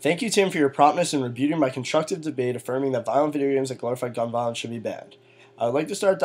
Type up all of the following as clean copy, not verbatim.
Thank you, Tim, for your promptness in rebuting my constructive debate affirming that violent video games that glorify gun violence should be banned. I would like to start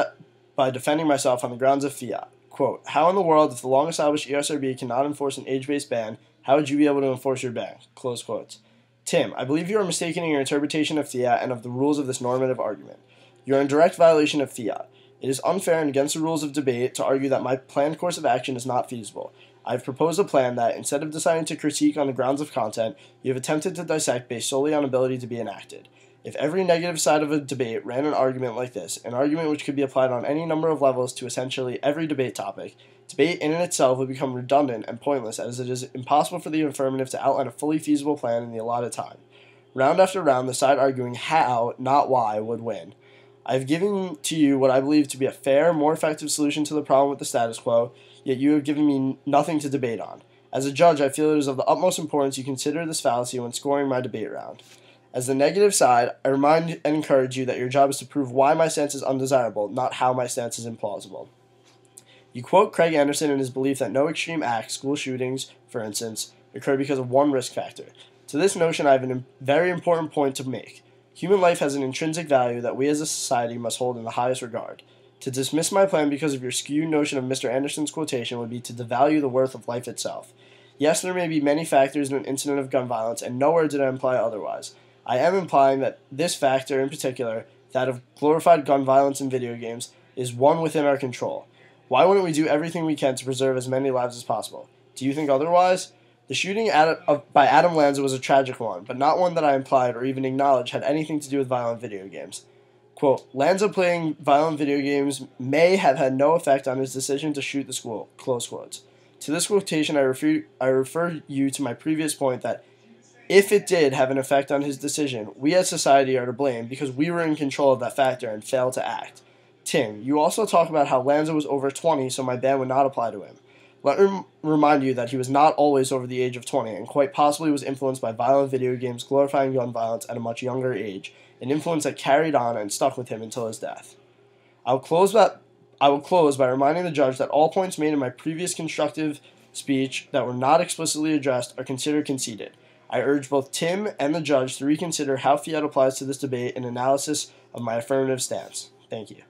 by defending myself on the grounds of fiat. Quote, how in the world, if the long-established ESRB cannot enforce an age-based ban, how would you be able to enforce your ban? Close quotes. Tim, I believe you are mistaken in your interpretation of fiat and of the rules of this normative argument. You are in direct violation of fiat. It is unfair and against the rules of debate to argue that my planned course of action is not feasible. I have proposed a plan that, instead of deciding to critique on the grounds of content, you have attempted to dissect based solely on ability to be enacted. If every negative side of a debate ran an argument like this, an argument which could be applied on any number of levels to essentially every debate topic, debate in and itself would become redundant and pointless, as it is impossible for the affirmative to outline a fully feasible plan in the allotted time. Round after round, the side arguing how, not why, would win. I have given to you what I believe to be a fair, more effective solution to the problem with the status quo, yet you have given me nothing to debate on. As a judge, I feel it is of the utmost importance you consider this fallacy when scoring my debate round. As the negative side, I remind and encourage you that your job is to prove why my stance is undesirable, not how my stance is implausible. You quote Craig Anderson in his belief that no extreme acts, school shootings, for instance, occur because of one risk factor. To this notion, I have a very important point to make. Human life has an intrinsic value that we as a society must hold in the highest regard. To dismiss my plan because of your skewed notion of Mr. Anderson's quotation would be to devalue the worth of life itself. Yes, there may be many factors in an incident of gun violence, and nowhere did I imply otherwise. I am implying that this factor in particular, that of glorified gun violence in video games, is one within our control. Why wouldn't we do everything we can to preserve as many lives as possible? Do you think otherwise? The shooting by Adam Lanza was a tragic one, but not one that I implied or even acknowledged had anything to do with violent video games. Quote, Lanza playing violent video games may have had no effect on his decision to shoot the school, close quotes. To this quotation, I refer you to my previous point that if it did have an effect on his decision, we as society are to blame because we were in control of that factor and failed to act. Tim, you also talk about how Lanza was over 20, so my ban would not apply to him. Let me remind you that he was not always over the age of 20 and quite possibly was influenced by violent video games glorifying gun violence at a much younger age, an influence that carried on and stuck with him until his death. I will close by reminding the judge that all points made in my previous constructive speech that were not explicitly addressed are considered conceded. I urge both Tim and the judge to reconsider how fiat applies to this debate and analysis of my affirmative stance. Thank you.